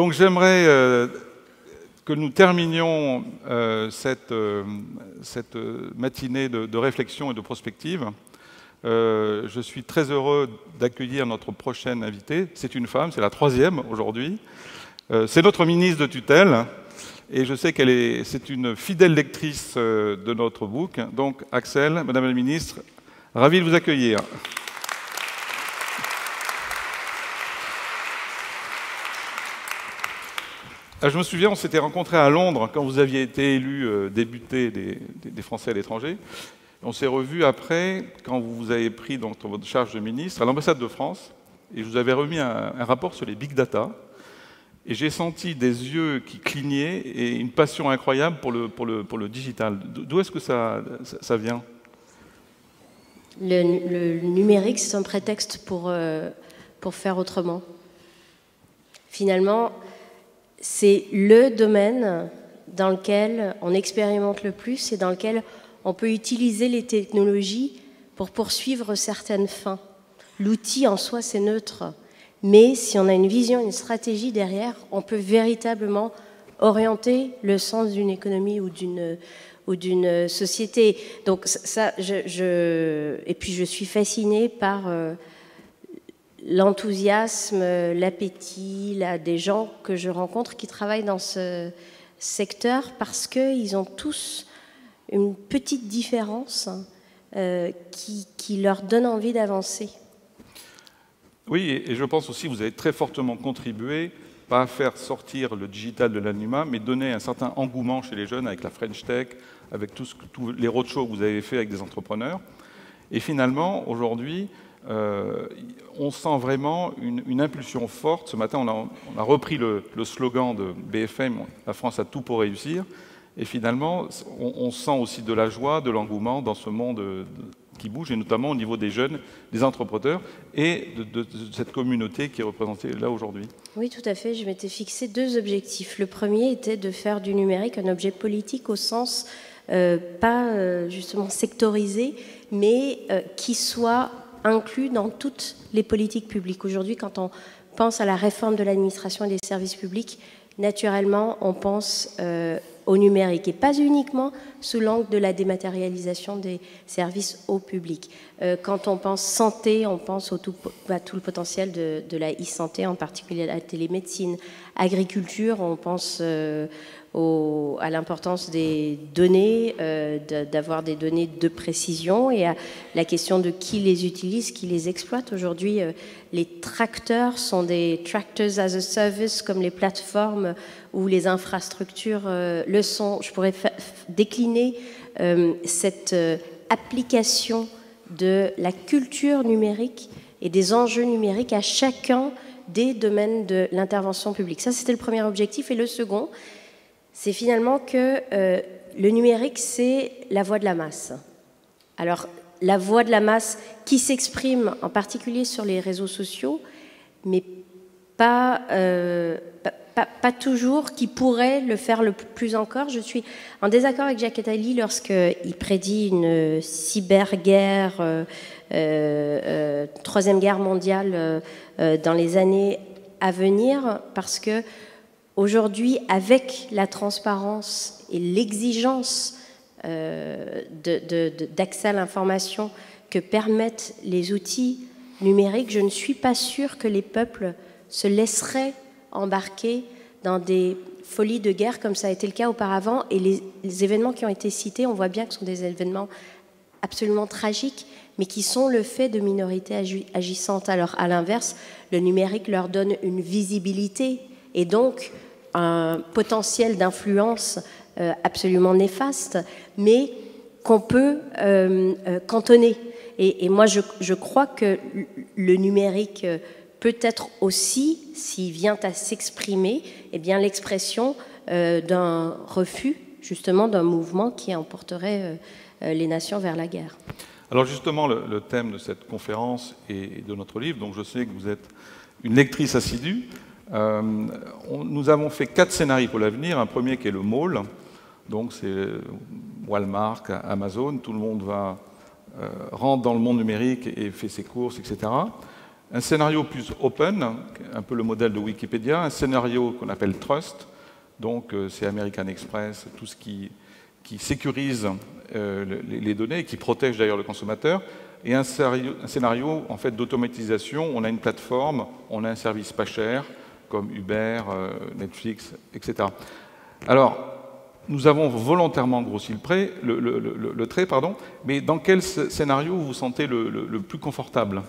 Donc j'aimerais que nous terminions cette matinée de réflexion et de prospective. Je suis très heureux d'accueillir notre prochaine invitée. C'est une femme, c'est la troisième aujourd'hui. C'est notre ministre de tutelle. Et je sais c'est une fidèle lectrice de notre book. Donc Axelle, Madame la Ministre, ravi de vous accueillir. Je me souviens, on s'était rencontrés à Londres quand vous aviez été élu député des Français à l'étranger. On s'est revus après, quand vous avez pris donc, votre charge de ministre à l'ambassade de France, et je vous avais remis un rapport sur les big data. Et j'ai senti des yeux qui clignaient et une passion incroyable pour le digital. D'où est-ce que ça vient? Le numérique, c'est un prétexte pour faire autrement. Finalement, c'est le domaine dans lequel on expérimente le plus et dans lequel on peut utiliser les technologies pour poursuivre certaines fins. L'outil en soi, c'est neutre. Mais si on a une vision, une stratégie derrière, on peut véritablement orienter le sens d'une économie ou d'une société. Donc ça, et puis je suis fascinée par l'enthousiasme, l'appétit des gens que je rencontre qui travaillent dans ce secteur parce qu'ils ont tous une petite différence qui leur donne envie d'avancer. Oui, et je pense aussi que vous avez très fortement contribué, pas à faire sortir le digital de l'anonymat, mais donner un certain engouement chez les jeunes avec la French Tech, avec tous les roadshows que vous avez fait avec des entrepreneurs. Et finalement, aujourd'hui, on sent vraiment une impulsion forte. Ce matin, on a repris le slogan de BFM, « La France a tout pour réussir ». Et finalement, on sent aussi de la joie, de l'engouement dans ce monde qui bouge, et notamment au niveau des jeunes, des entrepreneurs et de cette communauté qui est représentée là aujourd'hui. Oui, tout à fait. Je m'étais fixé 2 objectifs. Le premier était de faire du numérique un objet politique au sens pas justement sectorisé, mais qui soit inclus dans toutes les politiques publiques. Aujourd'hui, quand on pense à la réforme de l'administration et des services publics, naturellement, on pense au numérique et pas uniquement sous l'angle de la dématérialisation des services au public. Quand on pense santé, on pense à tout le potentiel de la e-santé, en particulier à la télémédecine. Agriculture, on pense à l'importance des données, d'avoir des données de précision et à la question de qui les utilise, qui les exploite. Aujourd'hui, les tracteurs sont des tractors as a service, comme les plateformes ou les infrastructures le sont. Je pourrais décliner cette application de la culture numérique et des enjeux numériques à chacun des domaines de l'intervention publique. Ça, c'était le premier objectif. Et le second, c'est finalement que le numérique, c'est la voix de la masse. Alors, la voix de la masse qui s'exprime en particulier sur les réseaux sociaux, mais pas toujours, qui pourrait le faire le plus encore. Je suis en désaccord avec Jacques Attali lorsqu'il prédit une cyberguerre, troisième guerre mondiale dans les années à venir, parce que aujourd'hui, avec la transparence et l'exigence d'accès à l'information que permettent les outils numériques, je ne suis pas sûre que les peuples se laisseraient embarquer dans des folies de guerre comme ça a été le cas auparavant. Et les événements qui ont été cités, on voit bien que ce sont des événements absolument tragiques, mais qui sont le fait de minorités agissantes. Alors, à l'inverse, le numérique leur donne une visibilité et donc un potentiel d'influence absolument néfaste, mais qu'on peut cantonner. Et moi, je crois que le numérique peut être aussi, s'il vient à s'exprimer, eh bien l'expression d'un refus, justement, d'un mouvement qui emporterait les nations vers la guerre. Alors justement, le thème de cette conférence et de notre livre, donc je sais que vous êtes une lectrice assidue. Nous avons fait 4 scénarios pour l'avenir. Un premier qui est le mall, donc c'est Walmart, Amazon, tout le monde rentre dans le monde numérique et fait ses courses, etc. un scénario plus open, un peu le modèle de Wikipédia, un scénario qu'on appelle trust, donc c'est American Express, tout ce qui sécurise les données et qui protège d'ailleurs le consommateur, et un scénario en fait d'automatisation. On a une plateforme, on a un service pas cher comme Uber, Netflix, etc. Alors, nous avons volontairement grossi le trait, mais dans quel scénario vous vous sentez le plus confortable?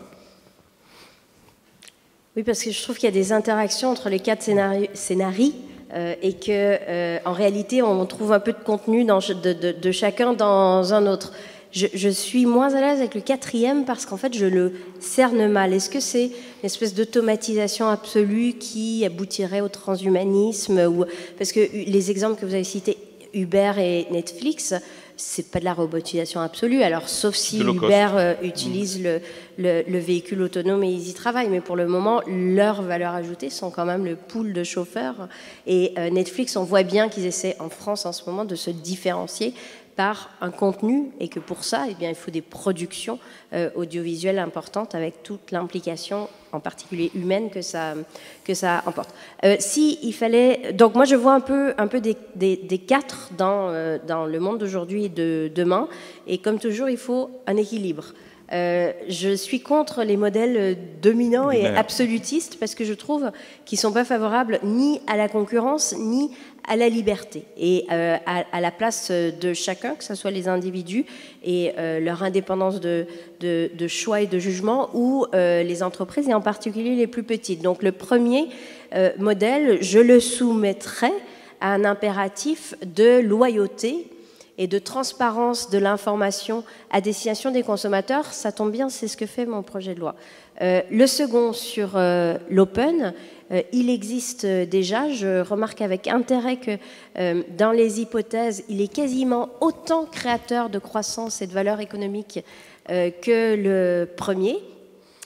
Oui, parce que je trouve qu'il y a des interactions entre les quatre scénarios et que, en réalité, on trouve un peu de contenu de chacun dans un autre. Je suis moins à l'aise avec le quatrième parce qu'en fait, je le cerne mal. Est-ce que c'est une espèce d'automatisation absolue qui aboutirait au transhumanisme parce que les exemples que vous avez cités, Uber et Netflix, c'est pas de la robotisation absolue. Alors, sauf si Uber utilise le véhicule autonome et ils y travaillent. Mais pour le moment, leurs valeurs ajoutées sont quand même le pool de chauffeurs. Et Netflix, on voit bien qu'ils essaient en France en ce moment de se différencier par un contenu et que pour ça, eh bien, il faut des productions audiovisuelles importantes avec toute l'implication, en particulier humaine, que ça emporte. Si il fallait, donc moi je vois un peu des quatre dans le monde d'aujourd'hui et de demain, et comme toujours, il faut un équilibre. Je suis contre les modèles dominants et absolutistes parce que je trouve qu'ils ne sont pas favorables ni à la concurrence ni à la liberté et à la place de chacun, que ce soit les individus et leur indépendance de choix et de jugement, ou les entreprises et en particulier les plus petites. Donc le premier modèle, je le soumettrais à un impératif de loyauté et de transparence de l'information à destination des consommateurs. Ça tombe bien, c'est ce que fait mon projet de loi. Le second, sur l'open, il existe déjà. Je remarque avec intérêt que dans les hypothèses, il est quasiment autant créateur de croissance et de valeur économique que le premier.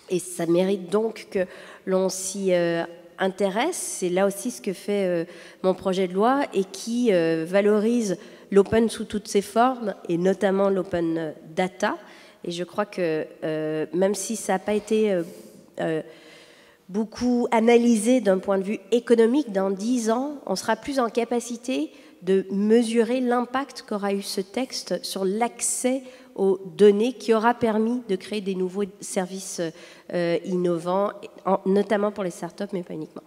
Et ça mérite donc que l'on s'y intéresse. C'est là aussi ce que fait mon projet de loi et qui valorise l'open sous toutes ses formes, et notamment l'open data. Et je crois que même si ça n'a pas été beaucoup analysé d'un point de vue économique, dans 10 ans, on sera plus en capacité de mesurer l'impact qu'aura eu ce texte sur l'accès aux données qui aura permis de créer des nouveaux services innovants, notamment pour les startups, mais pas uniquement.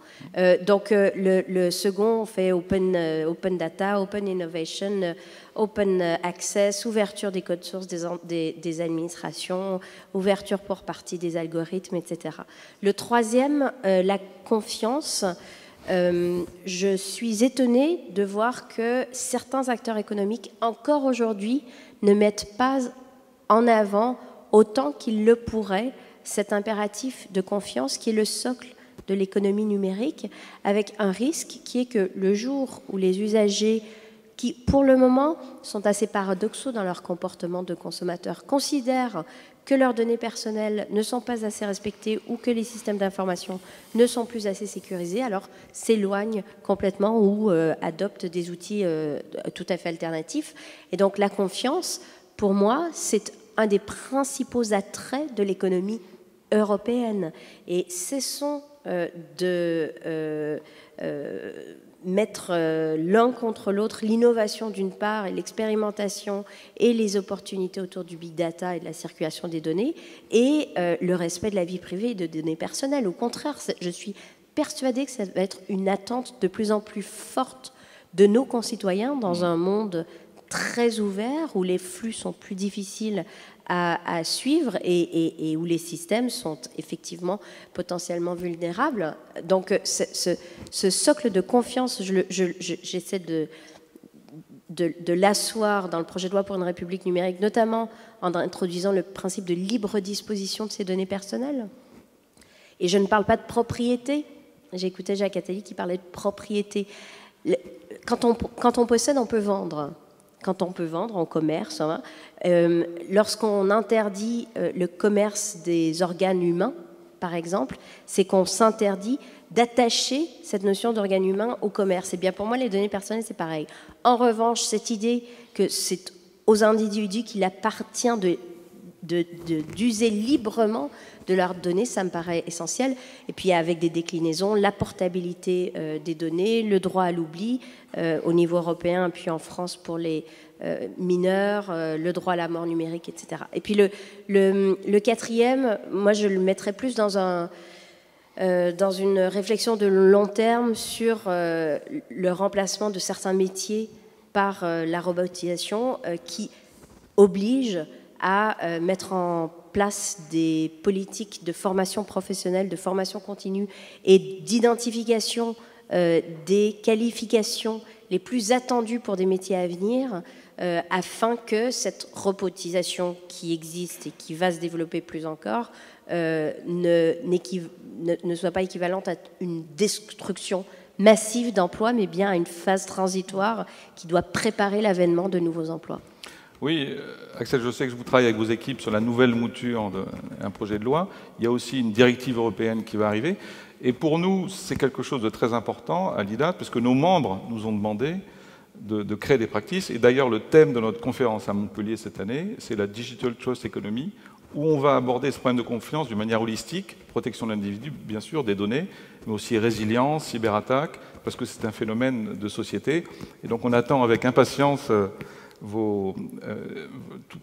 Donc le second, on fait open data, open innovation, open access, ouverture des codes sources des administrations, ouverture pour partie des algorithmes, etc. Le troisième, la confiance. Je suis étonnée de voir que certains acteurs économiques, encore aujourd'hui, ne mettent pas en avant autant qu'ils le pourraient cet impératif de confiance qui est le socle de l'économie numérique, avec un risque qui est que le jour où les usagers, qui pour le moment sont assez paradoxaux dans leur comportement de consommateurs, considèrent que leurs données personnelles ne sont pas assez respectées ou que les systèmes d'information ne sont plus assez sécurisés, alors s'éloignent complètement ou adoptent des outils tout à fait alternatifs. Et donc la confiance, pour moi, c'est un des principaux attraits de l'économie européenne. Et cessons de mettre l'un contre l'autre l'innovation d'une part et l'expérimentation et les opportunités autour du big data et de la circulation des données et le respect de la vie privée et de données personnelles. Au contraire, je suis persuadée que ça va être une attente de plus en plus forte de nos concitoyens dans un monde très ouvert où les flux sont plus difficiles à suivre et où les systèmes sont effectivement potentiellement vulnérables. Donc ce socle de confiance, j'essaie de l'asseoir dans le projet de loi pour une République numérique, notamment en introduisant le principe de libre disposition de ces données personnelles. Et je ne parle pas de propriété. J'ai écouté Jacques Attali qui parlait de propriété. Quand on possède, on peut vendre. Quand on peut vendre en commerce, hein, lorsqu'on interdit le commerce des organes humains, par exemple, c'est qu'on s'interdit d'attacher cette notion d'organe humain au commerce. Et bien pour moi, les données personnelles, c'est pareil. En revanche, cette idée que c'est aux individus qu'il appartient de d'user librement de leurs données, ça me paraît essentiel. Et puis avec des déclinaisons, la portabilité des données, le droit à l'oubli au niveau européen, puis en France pour les mineurs, le droit à la mort numérique, etc. Et puis le quatrième, moi je le mettrais plus dans une réflexion de long terme sur le remplacement de certains métiers par la robotisation qui oblige à mettre en place des politiques de formation professionnelle, de formation continue et d'identification des qualifications les plus attendues pour des métiers à venir, afin que cette robotisation qui existe et qui va se développer plus encore ne soit pas équivalente à une destruction massive d'emplois, mais bien à une phase transitoire qui doit préparer l'avènement de nouveaux emplois. Oui, Axel, je sais que vous travaillez avec vos équipes sur la nouvelle mouture d'un projet de loi. Il y a aussi une directive européenne qui va arriver. Et pour nous, c'est quelque chose de très important à l'IDAT, parce que nos membres nous ont demandé de créer des practices. Et d'ailleurs, le thème de notre conférence à Montpellier cette année, c'est la Digital Trust Economy, où on va aborder ce problème de confiance d'une manière holistique, protection de l'individu, bien sûr, des données, mais aussi résilience, cyberattaque, parce que c'est un phénomène de société. Et donc on attend avec impatience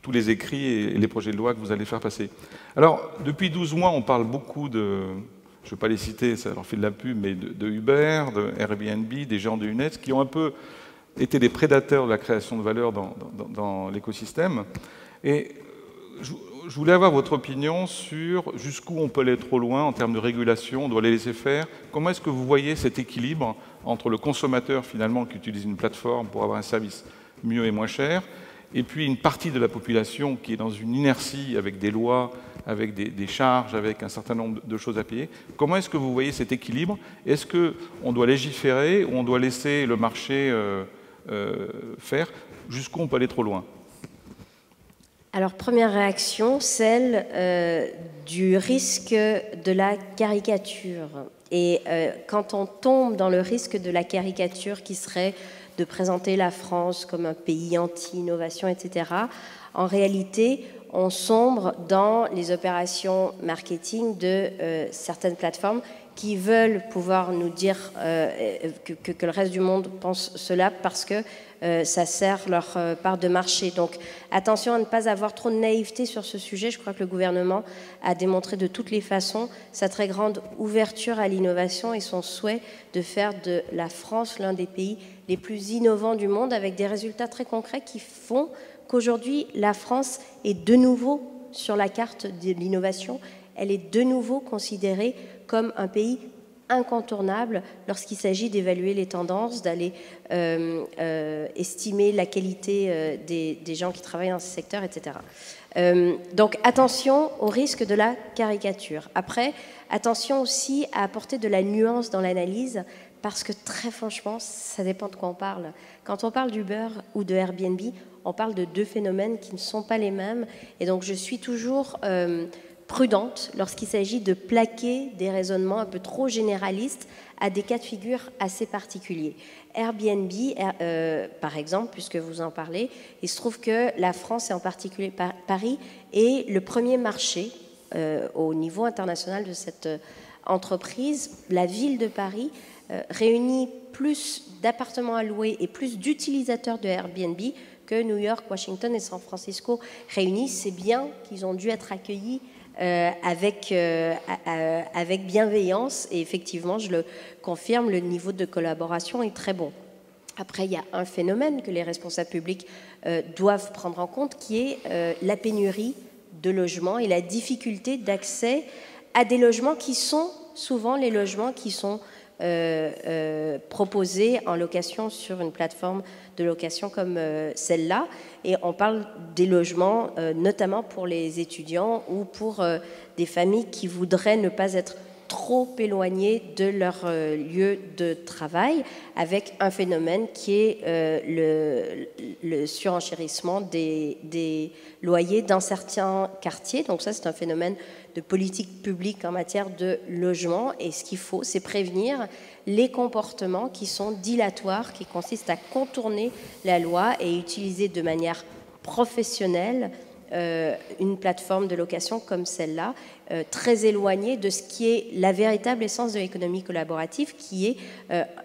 tous les écrits et les projets de loi que vous allez faire passer. Alors, depuis 12 mois, on parle beaucoup de, je ne vais pas les citer, ça leur fait de la pub, mais de Uber, de Airbnb, des géants de lunettes, qui ont un peu été des prédateurs de la création de valeur dans l'écosystème. Et je voulais avoir votre opinion sur jusqu'où on peut aller trop loin en termes de régulation, on doit les laisser faire. Comment est-ce que vous voyez cet équilibre entre le consommateur, finalement, qui utilise une plateforme pour avoir un service mieux et moins cher, et puis une partie de la population qui est dans une inertie avec des lois, avec des charges, avec un certain nombre de choses à payer. Comment est-ce que vous voyez cet équilibre? Est-ce qu'on doit légiférer ou on doit laisser le marché faire? Jusqu'où on peut aller trop loin? Alors, première réaction, celle du risque de la caricature. Et quand on tombe dans le risque de la caricature qui serait de présenter la France comme un pays anti-innovation, etc., en réalité, on sombre dans les opérations marketing de certaines plateformes qui veulent pouvoir nous dire que le reste du monde pense cela parce que ça sert leur part de marché. Donc attention à ne pas avoir trop de naïveté sur ce sujet. Je crois que le gouvernement a démontré de toutes les façons sa très grande ouverture à l'innovation et son souhait de faire de la France l'un des pays les plus innovants du monde, avec des résultats très concrets qui font qu'aujourd'hui la France est de nouveau sur la carte de l'innovation. Elle est de nouveau considérée comme un pays incontournable lorsqu'il s'agit d'évaluer les tendances, d'aller estimer la qualité des gens qui travaillent dans ce secteur, etc. Donc attention au risque de la caricature. Après, attention aussi à apporter de la nuance dans l'analyse, parce que très franchement, ça dépend de quoi on parle. Quand on parle d'Uber ou de Airbnb, on parle de deux phénomènes qui ne sont pas les mêmes. Et donc je suis toujours prudente lorsqu'il s'agit de plaquer des raisonnements un peu trop généralistes à des cas de figure assez particuliers. Airbnb, par exemple, puisque vous en parlez, il se trouve que la France, et en particulier Paris, est le premier marché au niveau international de cette entreprise. La ville de Paris réunit plus d'appartements à louer et plus d'utilisateurs de Airbnb que New York, Washington et San Francisco réunis. C'est bien qu'ils ont dû être accueillis avec bienveillance, et effectivement, je le confirme, le niveau de collaboration est très bon. Après, il y a un phénomène que les responsables publics doivent prendre en compte, qui est la pénurie de logements et la difficulté d'accès à des logements qui sont souvent les logements qui sont proposés en location sur une plateforme de location comme celle-là. Et on parle des logements notamment pour les étudiants ou pour des familles qui voudraient ne pas être trop éloignées de leur lieu de travail, avec un phénomène qui est le surenchérissement des loyers dans certains quartiers. Donc ça, c'est un phénomène de politique publique en matière de logement. Et ce qu'il faut, c'est prévenir les comportements qui sont dilatoires, qui consistent à contourner la loi et utiliser de manière professionnelle une plateforme de location comme celle-là, très éloignée de ce qui est la véritable essence de l'économie collaborative, qui est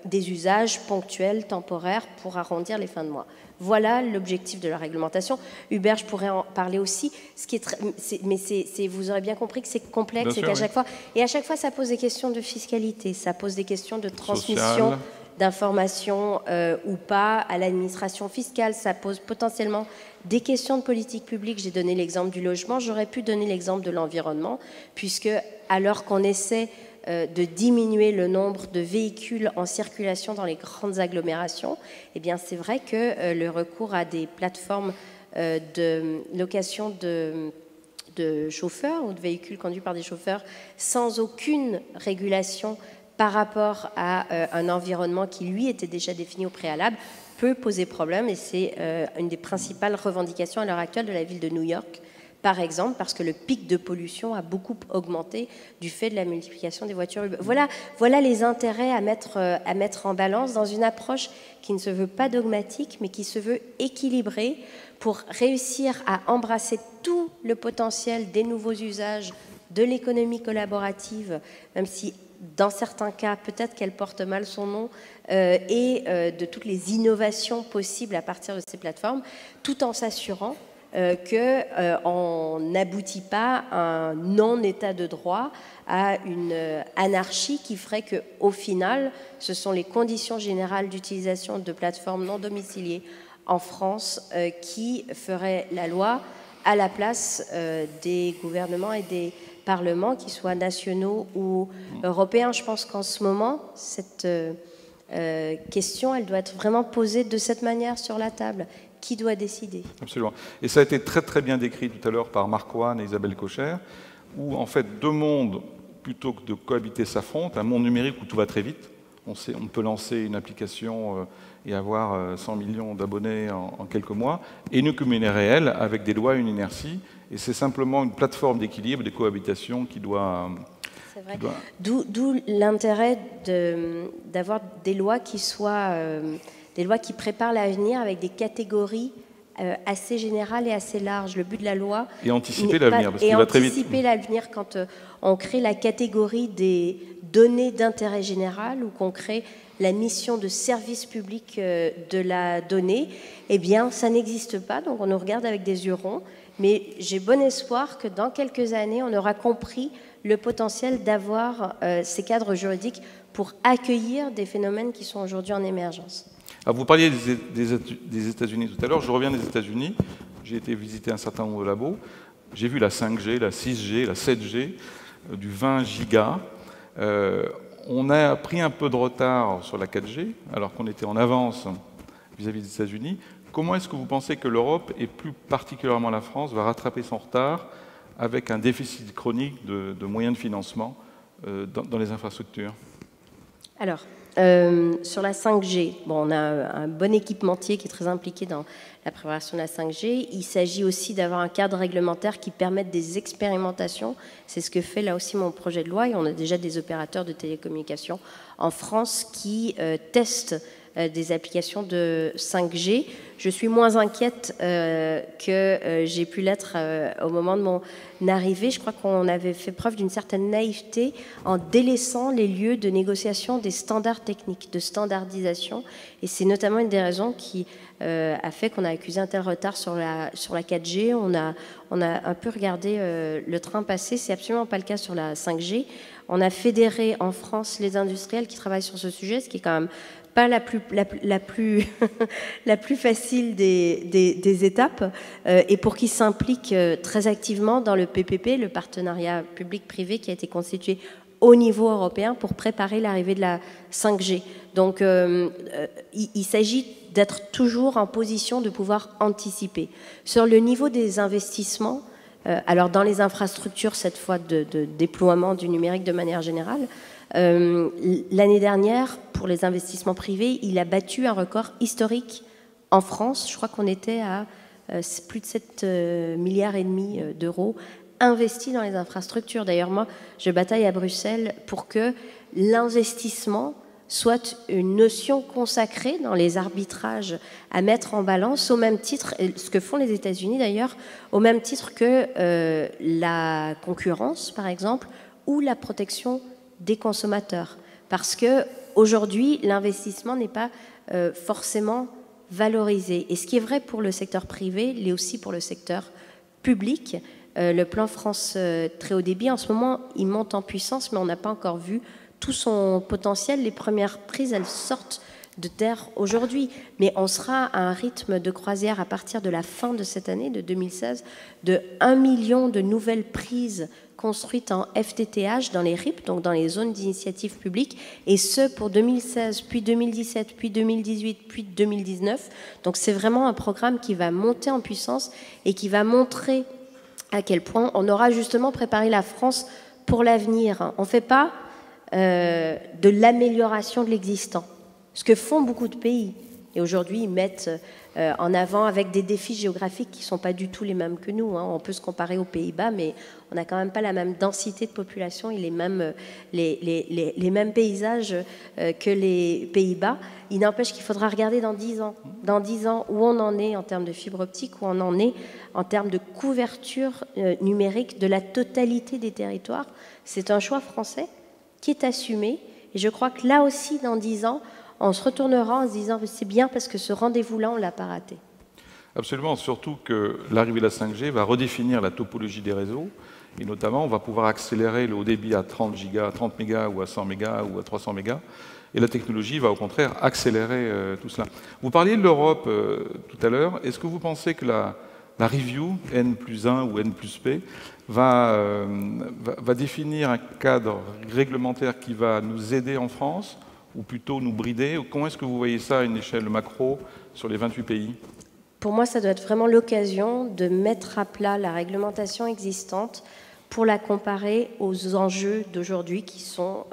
des usages ponctuels, temporaires, pour arrondir les fins de mois. Voilà l'objectif de la réglementation. Hubert, je pourrais en parler aussi. Ce qui est mais vous aurez bien compris que c'est complexe et qu'à chaque fois, à chaque fois, ça pose des questions de fiscalité, ça pose des questions de transmission d'informations ou pas à l'administration fiscale. Ça pose potentiellement des questions de politique publique. J'ai donné l'exemple du logement. J'aurais pu donner l'exemple de l'environnement, puisque alors qu'on essaie de diminuer le nombre de véhicules en circulation dans les grandes agglomérations, eh bien c'est vrai que le recours à des plateformes de location de chauffeurs ou de véhicules conduits par des chauffeurs sans aucune régulation par rapport à un environnement qui, lui, était déjà défini au préalable, peut poser problème. Et c'est une des principales revendications à l'heure actuelle de la ville de New York, par exemple, parce que le pic de pollution a beaucoup augmenté du fait de la multiplication des voitures. Voilà les intérêts à mettre en balance dans une approche qui ne se veut pas dogmatique, mais qui se veut équilibrée pour réussir à embrasser tout le potentiel des nouveaux usages de l'économie collaborative, même si dans certains cas, peut-être qu'elle porte mal son nom, et de toutes les innovations possibles à partir de ces plateformes, tout en s'assurant qu'on n'aboutit pas à un non-état de droit, à une anarchie qui ferait qu'au final, ce sont les conditions générales d'utilisation de plateformes non domiciliées en France qui feraient la loi à la place des gouvernements et des parlements, qu'ils soient nationaux ou européens. Je pense qu'en ce moment, cette question, elle doit être vraiment posée de cette manière sur la table. Qui doit décider? Absolument. Et ça a été très très bien décrit tout à l'heure par Marc Oine et Isabelle Cocher, où en fait deux mondes, plutôt que de cohabiter, s'affrontent. Un monde numérique où tout va très vite. On peut lancer une application et avoir 100 millions d'abonnés en quelques mois, et une économie réelle avec des lois et une inertie. Et c'est simplement une plateforme d'équilibre, de cohabitation qui doit... C'est vrai. D'où l'intérêt d'avoir des lois qui soient... des lois qui préparent l'avenir avec des catégories assez générales et assez larges. Le but de la loi... Et anticiper l'avenir, parce qu'il va très vite. Et anticiper l'avenir quand on crée la catégorie des données d'intérêt général ou qu'on crée la mission de service public de la donnée, eh bien, ça n'existe pas. Donc, on nous regarde avec des yeux ronds. Mais j'ai bon espoir que dans quelques années, on aura compris le potentiel d'avoir ces cadres juridiques pour accueillir des phénomènes qui sont aujourd'hui en émergence. Alors vous parliez des États-Unis tout à l'heure. Je reviens des États-Unis. J'ai été visiter un certain nombre de labos. J'ai vu la 5G, la 6G, la 7G, du 20 gigas. On a pris un peu de retard sur la 4G, alors qu'on était en avance vis-à-vis des États-Unis. Comment est-ce que vous pensez que l'Europe, et plus particulièrement la France, va rattraper son retard avec un déficit chronique de moyens de financement dans les infrastructures? Alors, sur la 5G, bon, on a un bon équipementier qui est très impliqué dans la préparation de la 5G. Il s'agit aussi d'avoir un cadre réglementaire qui permette des expérimentations. C'est ce que fait là aussi mon projet de loi. Et on a déjà des opérateurs de télécommunications en France qui testent des applications de 5G. Je suis moins inquiète que j'ai pu l'être au moment de mon arrivée. Je crois qu'on avait fait preuve d'une certaine naïveté en délaissant les lieux de négociation des standards techniques, de standardisation. Et c'est notamment une des raisons qui a fait qu'on a accusé un tel retard sur la 4G. On a un peu regardé le train passer. C'est absolument pas le cas sur la 5G. On a fédéré en France les industriels qui travaillent sur ce sujet, ce qui est quand même pas la plus facile des étapes, et pour qu'ils s'impliquent très activement dans le PPP, le partenariat public-privé qui a été constitué au niveau européen pour préparer l'arrivée de la 5G. Donc il s'agit d'être toujours en position de pouvoir anticiper. Sur le niveau des investissements, alors dans les infrastructures, cette fois de déploiement du numérique de manière générale, l'année dernière, pour les investissements privés, il a battu un record historique en France. Je crois qu'on était à plus de 7,5 milliards d'euros investis dans les infrastructures. D'ailleurs, moi, je bataille à Bruxelles pour que l'investissement soit une notion consacrée dans les arbitrages à mettre en balance au même titre, ce que font les États-Unis d'ailleurs, au même titre que la concurrence par exemple ou la protection des consommateurs. Parce qu'aujourd'hui, l'investissement n'est pas forcément valorisé. Et ce qui est vrai pour le secteur privé, l'est aussi pour le secteur public. Le plan France très haut débit, en ce moment, il monte en puissance, mais on n'a pas encore vu tout son potentiel. Les premières prises, elles sortent de terre aujourd'hui. Mais on sera à un rythme de croisière à partir de la fin de cette année, de 2016, de 1 million de nouvelles prises construites en FTTH dans les RIP, donc dans les zones d'initiative publique, et ce pour 2016, puis 2017, puis 2018, puis 2019. Donc c'est vraiment un programme qui va monter en puissance et qui va montrer à quel point on aura justement préparé la France pour l'avenir. On ne fait pas de l'amélioration de l'existant, ce que font beaucoup de pays. Et aujourd'hui, ils mettent en avant avec des défis géographiques qui ne sont pas du tout les mêmes que nous. On peut se comparer aux Pays-Bas, mais on n'a quand même pas la même densité de population et les mêmes paysages que les Pays-Bas. Il n'empêche qu'il faudra regarder dans 10 ans. Dans 10 ans, où on en est en termes de fibre optique, où on en est en termes de couverture numérique de la totalité des territoires. C'est un choix français qui est assumé. Et je crois que là aussi, dans 10 ans, on se retournera en se disant « c'est bien parce que ce rendez-vous-là, on ne l'a pas raté ». Absolument, surtout que l'arrivée de la 5G va redéfinir la topologie des réseaux, et notamment, on va pouvoir accélérer le haut débit à 30 mégas ou à 100 mégas ou à 300 mégas, et la technologie va au contraire accélérer tout cela. Vous parliez de l'Europe tout à l'heure. Est-ce que vous pensez que la review N+1 ou N+P va définir un cadre réglementaire qui va nous aider en France, ou plutôt nous brider? Comment est-ce que vous voyez ça à une échelle macro sur les 28 pays? Pour moi, ça doit être vraiment l'occasion de mettre à plat la réglementation existante pour la comparer aux enjeux d'aujourd'hui qui sont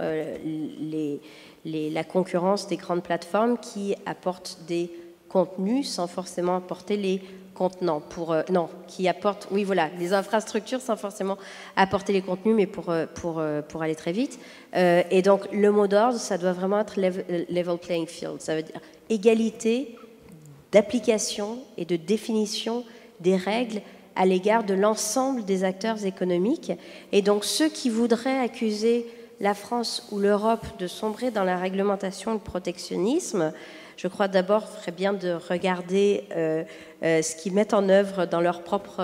la concurrence des grandes plateformes qui apportent des contenus sans forcément apporter les contenants. Qui apportent, oui voilà, les infrastructures sans forcément apporter les contenus, mais pour aller très vite. Et donc le mot d'ordre, ça doit vraiment être level playing field. Ça veut dire égalité d'application et de définition des règles à l'égard de l'ensemble des acteurs économiques. Et donc ceux qui voudraient accuser la France ou l'Europe de sombrer dans la réglementation et le protectionnisme, je crois d'abord qu'il ferait bien de regarder ce qu'ils mettent en œuvre dans leur propre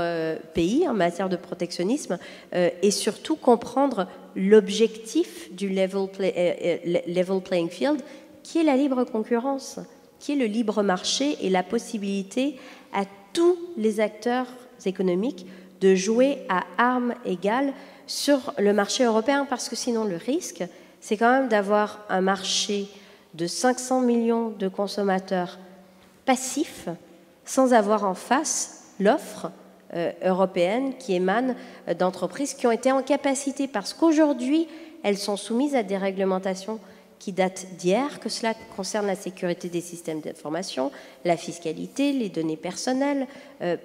pays en matière de protectionnisme et surtout comprendre l'objectif du level playing field qui est la libre concurrence, qui est le libre marché et la possibilité à tous les acteurs économiques de jouer à armes égales sur le marché européen, parce que sinon le risque, c'est quand même d'avoir un marché de 500 millions de consommateurs passifs sans avoir en face l'offre européenne qui émane d'entreprises qui ont été en capacité, parce qu'aujourd'hui elles sont soumises à des réglementations qui datent d'hier, que cela concerne la sécurité des systèmes d'information, la fiscalité, les données personnelles,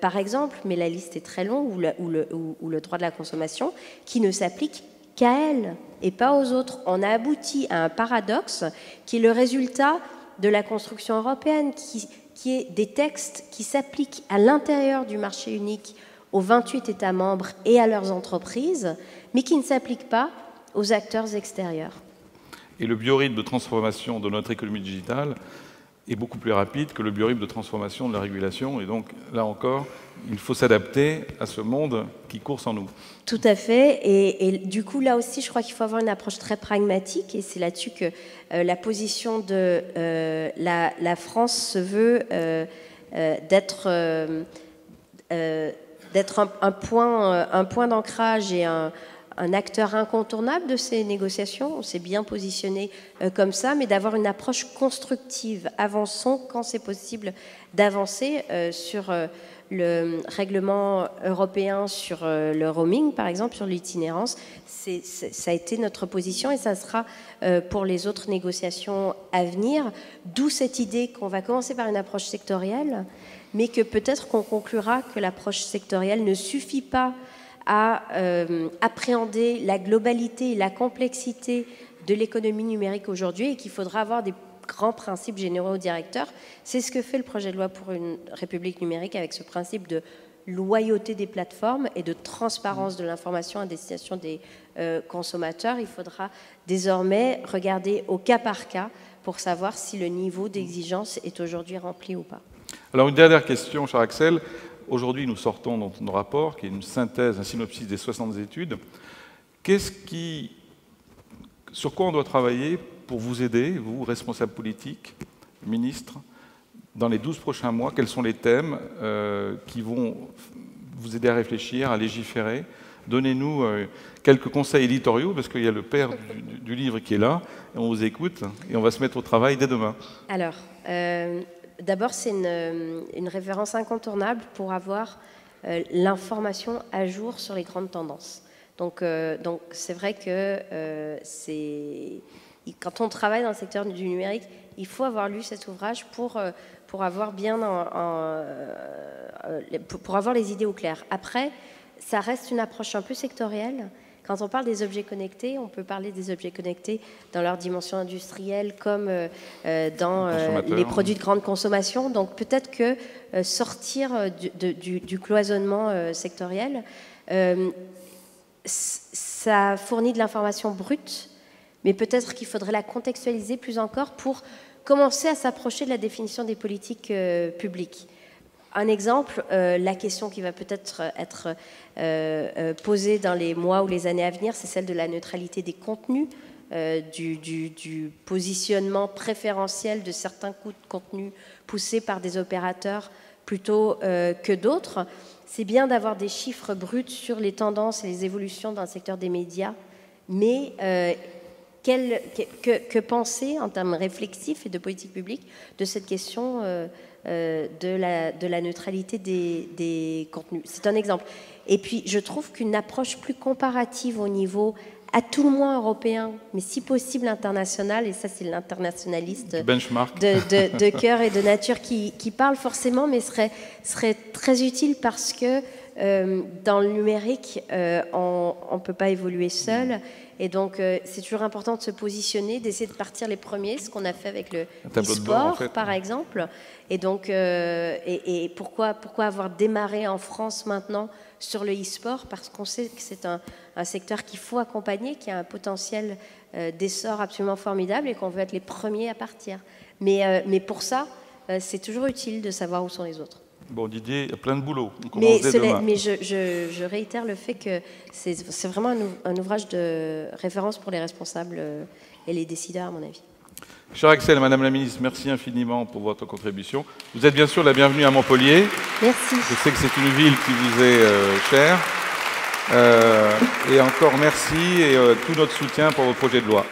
par exemple, mais la liste est très longue, ou le droit de la consommation, qui ne s'applique qu'à elles et pas aux autres. On a abouti à un paradoxe qui est le résultat de la construction européenne, qui est des textes qui s'appliquent à l'intérieur du marché unique aux 28 États membres et à leurs entreprises, mais qui ne s'appliquent pas aux acteurs extérieurs. Et le biorhythme de transformation de notre économie digitale est beaucoup plus rapide que le biorhythme de transformation de la régulation. Et donc, là encore, il faut s'adapter à ce monde qui court sans nous. Tout à fait. Et du coup, là aussi, je crois qu'il faut avoir une approche très pragmatique. Et c'est là-dessus que la position de la France se veut d'être un point d'ancrage et un acteur incontournable de ces négociations. On s'est bien positionné comme ça, mais d'avoir une approche constructive. Avançons quand c'est possible d'avancer sur le règlement européen sur le roaming, par exemple, sur l'itinérance. Ça a été notre position et ça sera pour les autres négociations à venir. D'où cette idée qu'on va commencer par une approche sectorielle, mais que peut-être qu'on conclura que l'approche sectorielle ne suffit pas à appréhender la globalité et la complexité de l'économie numérique aujourd'hui et qu'il faudra avoir des grands principes généraux directeurs. C'est ce que fait le projet de loi pour une République numérique avec ce principe de loyauté des plateformes et de transparence de l'information à destination des consommateurs. Il faudra désormais regarder au cas par cas pour savoir si le niveau d'exigence est aujourd'hui rempli ou pas. Alors une dernière question, cher Axel. Aujourd'hui, nous sortons dans notre rapport, qui est une synthèse, un synopsis des 60 études. Sur quoi on doit travailler pour vous aider, vous, responsables politiques, ministres, dans les 12 prochains mois? Quels sont les thèmes qui vont vous aider à réfléchir, à légiférer? Donnez-nous quelques conseils éditoriaux, parce qu'il y a le père du livre qui est là, et on vous écoute, et on va se mettre au travail dès demain. Alors, d'abord, c'est une référence incontournable pour avoir l'information à jour sur les grandes tendances. Donc c'est vrai que quand on travaille dans le secteur du numérique, il faut avoir lu cet ouvrage pour avoir pour avoir les idées au clair. Après, ça reste une approche un peu sectorielle. Quand on parle des objets connectés, on peut parler des objets connectés dans leur dimension industrielle comme dans les produits de grande consommation. Donc peut-être que sortir du cloisonnement sectoriel, ça fournit de l'information brute, mais peut-être qu'il faudrait la contextualiser plus encore pour commencer à s'approcher de la définition des politiques publiques. Un exemple, la question qui va peut-être être posée dans les mois ou les années à venir, c'est celle de la neutralité des contenus, du positionnement préférentiel de certains contenus poussés par des opérateurs plutôt que d'autres. C'est bien d'avoir des chiffres bruts sur les tendances et les évolutions dans le secteur des médias, mais que penser en termes réflexifs et de politique publique de cette question de la neutralité des contenus? C'est un exemple. Et puis, je trouve qu'une approche plus comparative au niveau, à tout le moins européen, mais si possible international, et ça c'est l'internationaliste de cœur et de nature qui parle forcément, mais serait très utile parce que dans le numérique, on ne peut pas évoluer seul. Et donc, c'est toujours important de se positionner, d'essayer de partir les premiers, ce qu'on a fait avec le e-sport, en fait, par exemple. Et donc, et pourquoi avoir démarré en France maintenant sur le e-sport? Parce qu'on sait que c'est un secteur qu'il faut accompagner, qui a un potentiel d'essor absolument formidable et qu'on veut être les premiers à partir. Mais pour ça, c'est toujours utile de savoir où sont les autres. Bon, Didier, il y a plein de boulot. On commence dès demain. Mais je réitère le fait que c'est vraiment un ouvrage de référence pour les responsables et les décideurs, à mon avis. Cher Axel, Madame la Ministre, merci infiniment pour votre contribution. Vous êtes bien sûr la bienvenue à Montpellier. Merci. Je sais que c'est une ville qui vous est chère. Et encore merci et tout notre soutien pour vos projets de loi.